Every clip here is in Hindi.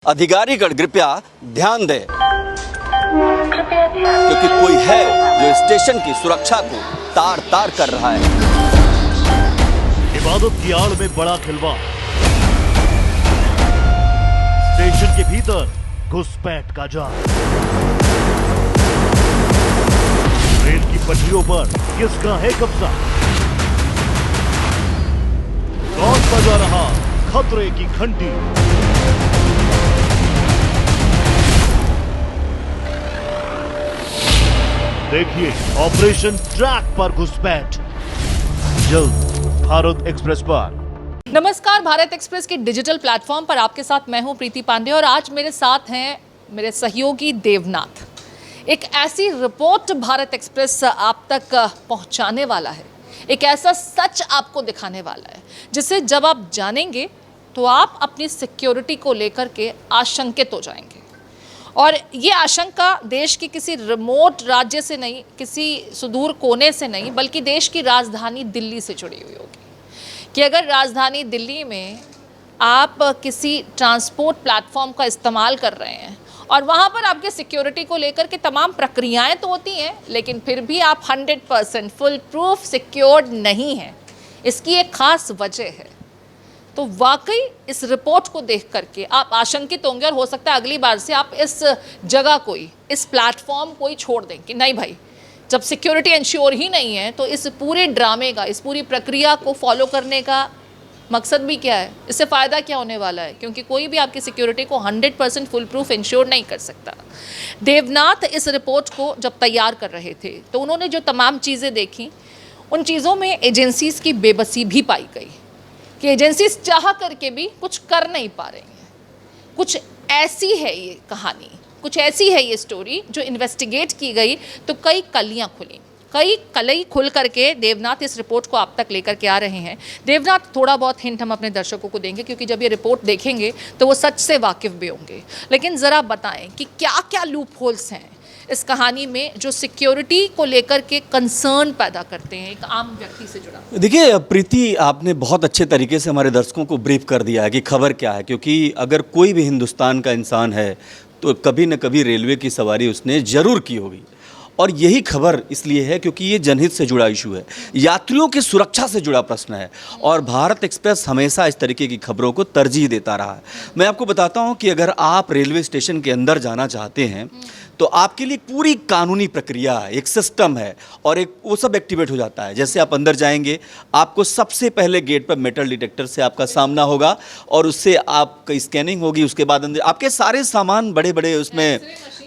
अधिकारीगण कृपया ध्यान दें, क्योंकि कोई है जो स्टेशन की सुरक्षा को तार तार कर रहा है। इबादत की आड़ में बड़ा खिलवाड़, स्टेशन के भीतर घुसपैठ का जाल, रेल की पटरियों पर किसका है कब्जा, कौन बजा रहा खतरे की घंटी। देखिए ऑपरेशन ट्रैक पर घुसपैठ, जल्द भारत एक्सप्रेस पर। नमस्कार, भारत एक्सप्रेस के डिजिटल प्लेटफॉर्म पर आपके साथ मैं हूं प्रीति पांडे और आज मेरे साथ हैं मेरे सहयोगी देवनाथ। एक ऐसी रिपोर्ट भारत एक्सप्रेस आप तक पहुंचाने वाला है, एक ऐसा सच आपको दिखाने वाला है जिसे जब आप जानेंगे तो आप अपनी सिक्योरिटी को लेकर के आशंकित हो जाएंगे। और ये आशंका देश की किसी रिमोट राज्य से नहीं, किसी सुदूर कोने से नहीं, बल्कि देश की राजधानी दिल्ली से जुड़ी हुई होगी कि अगर राजधानी दिल्ली में आप किसी ट्रांसपोर्ट प्लेटफॉर्म का इस्तेमाल कर रहे हैं और वहाँ पर आपके सिक्योरिटी को लेकर के तमाम प्रक्रियाएं तो होती हैं, लेकिन फिर भी आप 100% फुल प्रूफ सिक्योर्ड नहीं हैं, इसकी एक ख़ास वजह है। तो वाकई इस रिपोर्ट को देख करके आप आशंकित होंगे और हो सकता है अगली बार से आप इस जगह को ही, इस प्लेटफॉर्म को ही छोड़ दें कि नहीं भाई, जब सिक्योरिटी इंश्योर ही नहीं है तो इस पूरे ड्रामे का, इस पूरी प्रक्रिया को फॉलो करने का मकसद भी क्या है, इससे फ़ायदा क्या होने वाला है, क्योंकि कोई भी आपकी सिक्योरिटी को 100% फुल प्रूफ इंश्योर नहीं कर सकता। देवनाथ इस रिपोर्ट को जब तैयार कर रहे थे तो उन्होंने जो तमाम चीज़ें देखी, उन चीज़ों में एजेंसीज़ की बेबसी भी पाई गई कि एजेंसीज चाह करके भी कुछ कर नहीं पा रही हैं। कुछ ऐसी है ये कहानी, कुछ ऐसी है ये स्टोरी जो इन्वेस्टिगेट की गई तो कई कलियां खुली, कई कलई खुल करके देवनाथ इस रिपोर्ट को आप तक लेकर के आ रहे हैं। देवनाथ, थोड़ा बहुत हिंट हम अपने दर्शकों को देंगे क्योंकि जब ये रिपोर्ट देखेंगे तो वो सच से वाकिफ भी होंगे, लेकिन ज़रा बताएं कि क्या क्या लूप होल्स हैं इस कहानी में जो सिक्योरिटी को लेकर के कंसर्न पैदा करते हैं एक आम व्यक्ति से जुड़ा। देखिए प्रीति, आपने बहुत अच्छे तरीके से हमारे दर्शकों को ब्रीफ कर दिया है कि खबर क्या है, क्योंकि अगर कोई भी हिंदुस्तान का इंसान है तो कभी न कभी रेलवे की सवारी उसने ज़रूर की होगी। और यही खबर इसलिए है क्योंकि ये जनहित से जुड़ा इशू है, यात्रियों की सुरक्षा से जुड़ा प्रश्न है और भारत एक्सप्रेस हमेशा इस तरीके की खबरों को तरजीह देता रहा है। मैं आपको बताता हूं कि अगर आप रेलवे स्टेशन के अंदर जाना चाहते हैं तो आपके लिए पूरी कानूनी प्रक्रिया है, एक सिस्टम है और एक वो सब एक्टिवेट हो जाता है। जैसे आप अंदर जाएंगे, आपको सबसे पहले गेट पर मेटल डिटेक्टर से आपका सामना होगा और उससे आपकी स्कैनिंग होगी। उसके बाद अंदर आपके सारे सामान बड़े बड़े उसमें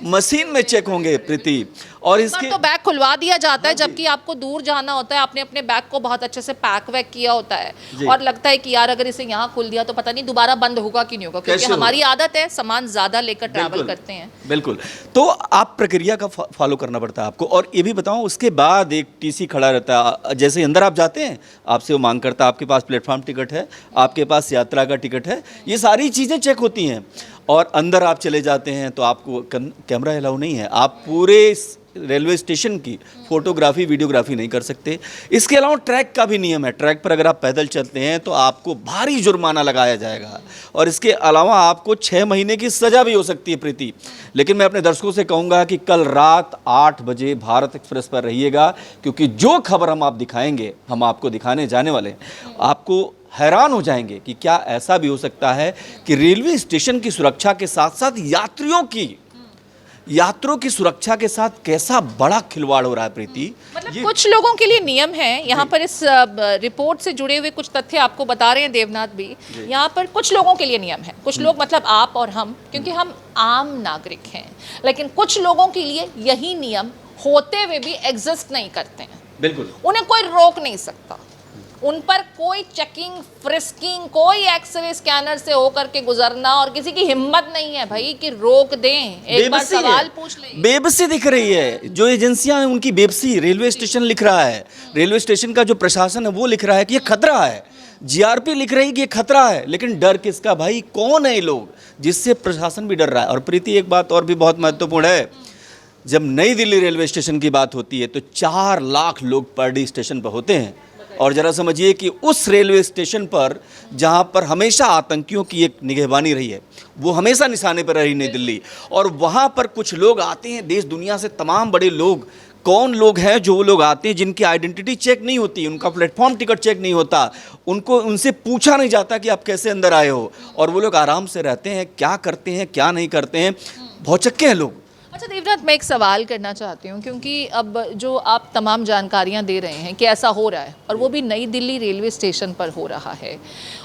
मशीन में चेक होंगे प्रीति। और इसके तो बैग खुलवा दिया जाता है, जबकि आपको दूर जाना होता है, आपने अपने बैग को बहुत अच्छे से पैक वैक किया होता है और लगता है कि यार अगर इसे यहाँ खोल दिया तो पता नहीं दोबारा बंद होगा कि नहीं होगा, क्योंकि हमारी आदत है सामान ज़्यादा लेकर ट्रैवल करते हैं। बिल्कुल, तो आप प्रक्रिया का फॉलो करना पड़ता है आपको। और ये भी बताऊं, उसके बाद एक टीसी खड़ा रहता है। जैसे अंदर आप जाते हैं, आपसे वो मांग करता है आपके पास प्लेटफॉर्म टिकट है, आपके पास यात्रा का टिकट है, ये सारी चीज़ें चेक होती हैं। और अंदर आप चले जाते हैं तो आपको कैमरा अलाउ नहीं है, आप पूरे रेलवे स्टेशन की फोटोग्राफी वीडियोग्राफी नहीं कर सकते। इसके अलावा ट्रैक का भी नियम है, ट्रैक पर अगर आप पैदल चलते हैं तो आपको भारी जुर्माना लगाया जाएगा और इसके अलावा आपको 6 महीने की सज़ा भी हो सकती है प्रीति। लेकिन मैं अपने दर्शकों से कहूँगा कि कल रात 8 बजे भारत एक्सप्रेस पर रहिएगा, क्योंकि जो खबर हम आप दिखाएंगे, हम आपको दिखाने जाने वाले हैं, आपको हैरान हो जाएंगे कि क्या ऐसा भी हो सकता है कि रेलवे स्टेशन की सुरक्षा के साथ साथ यात्रियों की सुरक्षा के साथ कैसा बड़ा खिलवाड़ हो रहा है प्रीति। मतलब कुछ लोगों के लिए नियम है, यहाँ पर इस रिपोर्ट से जुड़े हुए कुछ तथ्य आपको बता रहे हैं देवनाथ भी। यहाँ पर कुछ लोगों के लिए नियम है, कुछ लोग मतलब आप और हम, क्योंकि हम आम नागरिक हैं, लेकिन कुछ लोगों के लिए यही नियम होते हुए भी एग्जिस्ट नहीं करते हैं। बिल्कुल, उन्हें कोई रोक नहीं सकता, उन पर कोई चेकिंग फ्रिस्किंग, कोई एक्सरे स्कैनर से होकर के गुजरना और किसी की हिम्मत नहीं है भाई कि रोक दें, एक बार सवाल पूछ लें। बेबसी दिख रही है, जो एजेंसियां हैं उनकी बेबसी। रेलवे स्टेशन लिख रहा है, रेलवे स्टेशन का जो प्रशासन है वो लिख रहा है कि ये खतरा है, जीआरपी लिख रही है कि ये खतरा है, लेकिन डर किसका भाई, कौन है ये लोग जिससे प्रशासन भी डर रहा है। और प्रीति, एक बात और भी बहुत महत्वपूर्ण है, जब नई दिल्ली रेलवे स्टेशन की बात होती है तो 4 लाख लोग पर डे स्टेशन पर होते हैं और जरा समझिए कि उस रेलवे स्टेशन पर जहां पर हमेशा आतंकियों की एक निगहबानी रही है, वो हमेशा निशाने पर रही नई दिल्ली, और वहां पर कुछ लोग आते हैं देश दुनिया से, तमाम बड़े लोग। कौन लोग हैं जो वो लोग आते हैं जिनकी आइडेंटिटी चेक नहीं होती, उनका प्लेटफॉर्म टिकट चेक नहीं होता, उनसे पूछा नहीं जाता कि आप कैसे अंदर आए हो, और वो लोग आराम से रहते हैं, क्या करते हैं क्या नहीं करते हैं, भौचक्के हैं लोग। अच्छा देवनाथ, मैं एक सवाल करना चाहती हूँ, क्योंकि अब जो आप तमाम जानकारियाँ दे रहे हैं कि ऐसा हो रहा है, और वो भी नई दिल्ली रेलवे स्टेशन पर हो रहा है,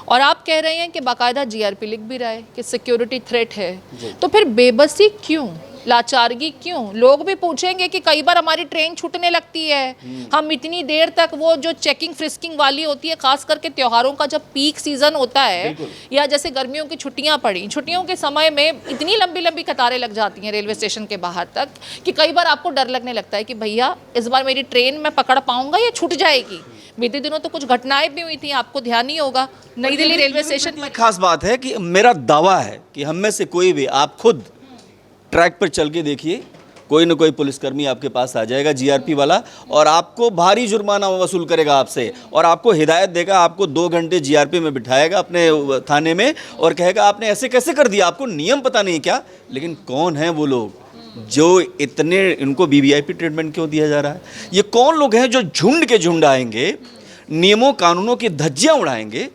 और आप कह रहे हैं कि बाकायदा जीआरपी लिख भी रहा है कि सिक्योरिटी थ्रेट है, तो फिर बेबसी क्यों, लाचारगी क्यों? लोग भी पूछेंगे कि कई बार हमारी ट्रेन छूटने लगती है, हम इतनी देर तक, वो जो चेकिंग फ्रिस्किंग वाली होती है, खास करके त्योहारों का जब पीक सीजन होता है, या जैसे गर्मियों की छुट्टियां पड़ी, छुट्टियों के समय में इतनी लंबी लंबी कतारें लग जाती हैं रेलवे स्टेशन के बाहर तक कि कई बार आपको डर लगने लगता है कि भैया इस बार मेरी ट्रेन मैं पकड़ पाऊंगा या छूट जाएगी। बीते दिनों तो कुछ घटनाएं भी हुई थी, आपको ध्यान ही होगा, नई दिल्ली रेलवे स्टेशन पर। खास बात है कि मेरा दावा है कि हम में से कोई भी, आप खुद ट्रैक पर चल के देखिए, कोई ना कोई पुलिसकर्मी आपके पास आ जाएगा जीआरपी वाला, और आपको भारी जुर्माना वसूल करेगा आपसे, और आपको हिदायत देगा, आपको 2 घंटे जीआरपी में बिठाएगा अपने थाने में, और कहेगा आपने ऐसे कैसे कर दिया, आपको नियम पता नहीं क्या। लेकिन कौन है वो लोग जो इतने, इनको वीवीआईपी ट्रीटमेंट क्यों दिया जा रहा है? ये कौन लोग हैं जो झुंड के झुंड आएंगे, नियमों कानूनों की धज्जियां उड़ाएंगे,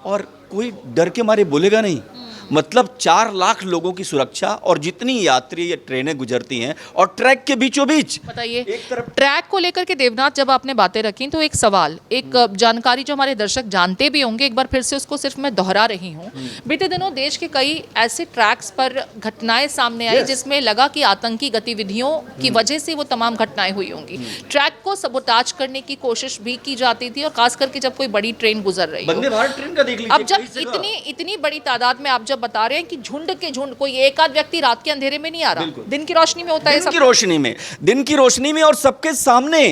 और कोई डर के मारे बोलेगा नहीं? मतलब 4 लाख लोगों की सुरक्षा, और जितनी यात्री या ट्रेनें गुजरती हैं, और ट्रैक के बीचों बीच। बताइए, एक तरफ ट्रैक को लेकर के देवनाथ जब आपने बातें रखी, तो एक सवाल, एक जानकारी जो हमारे दर्शक जानते भी होंगे, एक बार फिर से उसको सिर्फ मैं दोहरा रही हूँ। बीते दिनों देश के कई ऐसे ट्रैक्स पर घटनाएं सामने आई जिसमें लगा कि आतंकी गतिविधियों की वजह से वो तमाम घटनाएं हुई होंगी। ट्रैक को सबोटाज करने की कोशिश भी की जाती थी, और खास करके जब कोई बड़ी ट्रेन गुजर रही हो। वंदे भारत ट्रेन का देख लीजिए, अब जब इतनी बड़ी तादाद में आप जब बता रहे हैं कि झुंड के झुंड, कोई एक आध व्यक्ति रात के अंधेरे में नहीं आ रहा, दिन की रोशनी में होता है, दिन की रोशनी में, दिन की रोशनी में, और सबके सामने।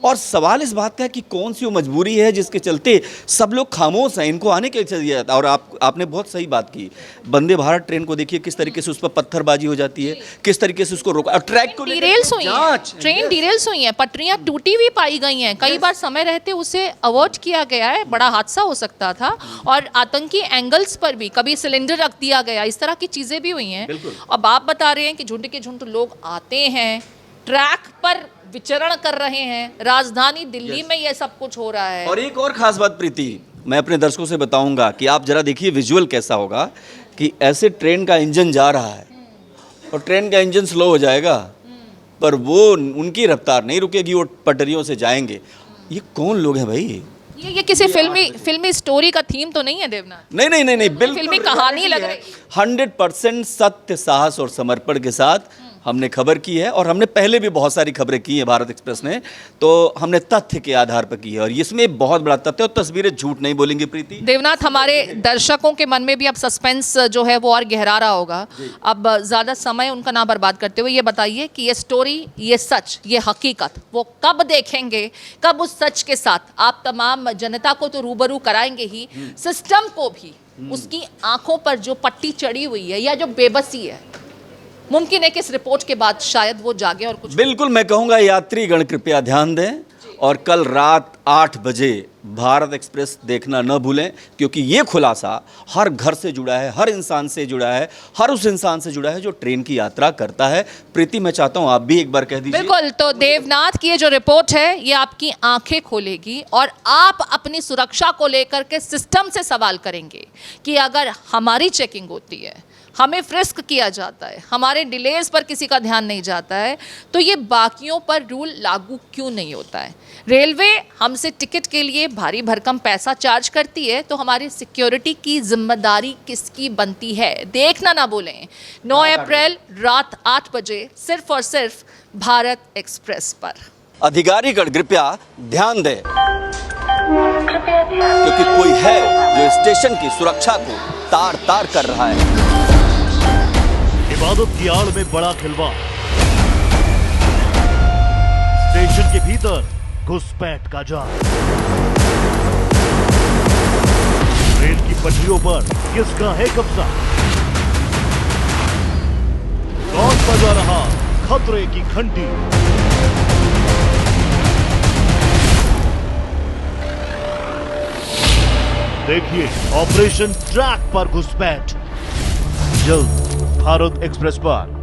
और सवाल इस बात का है कि कौन सी वो मजबूरी है जिसके चलते सब लोग खामोश हैं, इनको आने के लिए दिया जाता है। और आपने बहुत सही बात की, वंदे भारत ट्रेन को देखिए किस तरीके से उस पर पत्थरबाजी हो जाती है, किस तरीके से उसको रोका, और ट्रैक को डिरेल्स हुई हैं, ट्रेन डिरेल्स हुई हैं, पटरियां टूटी हुई पाई गई हैं, कई बार समय रहते उसे अवॉइड किया गया है, बड़ा हादसा हो सकता था, और आतंकी एंगल्स पर भी कभी सिलेंडर रख दिया गया, इस तरह की चीजें भी हुई हैं। अब आप बता रहे हैं कि झुंड के झुंड लोग आते हैं, ट्रैक पर विचरण कर रहे हैं, राजधानी दिल्ली में ये सब कुछ हो रहा है। और एक और खास बात प्रीति, मैं अपने दर्शकों से बताऊंगा कि आप जरा देखिए विजुअल कैसा होगा, कि ऐसे ट्रेन का इंजन जा रहा है, और ट्रेन का इंजन स्लो हो जाएगा, पर वो उनकी रफ्तार नहीं रुकेगी, वो पटरियों से जाएंगे। ये कौन लोग हैं भाई? ये किसी फिल्मी स्टोरी का थीम तो नहीं है देवनाथ? नहीं, बिल्कुल फिल्मी कहानी लग रही। 100% सत्य, साहस और समर्पण के साथ हमने खबर की है, और हमने पहले भी बहुत सारी खबरें की हैं भारत एक्सप्रेस ने, तो हमने तथ्य के आधार पर की है, और इसमें बहुत बड़ा तथ्य, और तस्वीरें झूठ नहीं बोलेंगी प्रीति। देवनाथ, हमारे दर्शकों के मन में भी अब सस्पेंस जो है वो और गहरा रहा होगा। अब ज़्यादा समय उनका ना बर्बाद करते हुए ये बताइए कि ये स्टोरी, ये सच, ये हकीकत वो कब देखेंगे, कब उस सच के साथ आप तमाम जनता को तो रूबरू कराएंगे ही, सिस्टम को भी उसकी आंखों पर जो पट्टी चढ़ी हुई है या जो बेबसी है, मुमकिन है कि इस रिपोर्ट के बाद शायद वो जागे और कुछ। बिल्कुल, मैं कहूँगा यात्रीगण कृपया ध्यान दें, और कल रात 8 बजे भारत एक्सप्रेस देखना न भूलें, क्योंकि ये खुलासा हर घर से जुड़ा है, हर इंसान से जुड़ा है, हर उस इंसान से जुड़ा है जो ट्रेन की यात्रा करता है। प्रीति, मैं चाहता हूँ आप भी एक बार कह दीजिए। बिल्कुल, तो देवनाथ की ये जो रिपोर्ट है ये आपकी आंखें खोलेगी, और आप अपनी सुरक्षा को लेकर के सिस्टम से सवाल करेंगे कि अगर हमारी चेकिंग होती है, हमें फ्रिस्क किया जाता है, हमारे डिलेज पर किसी का ध्यान नहीं जाता है, तो ये बाकियों पर रूल लागू क्यों नहीं होता है? रेलवे हमसे टिकट के लिए भारी भरकम पैसा चार्ज करती है, तो हमारी सिक्योरिटी की जिम्मेदारी किसकी बनती है? देखना ना भूलें, 9 अप्रैल रात 8 बजे सिर्फ और सिर्फ भारत एक्सप्रेस पर। अधिकारीगण कृपया ध्यान दें, क्योंकि कोई है जो स्टेशन की सुरक्षा को तार तार कर रहा है। इबादत की आड़ में बड़ा खिलवाड़, स्टेशन के भीतर घुसपैठ का जाल, ट्रेन की पटरियों पर किसका है कब्जा, कौन बजा रहा खतरे की घंटी? देखिए ऑपरेशन ट्रैक पर घुसपैठ जल्द भारत एक्सप्रेस पर।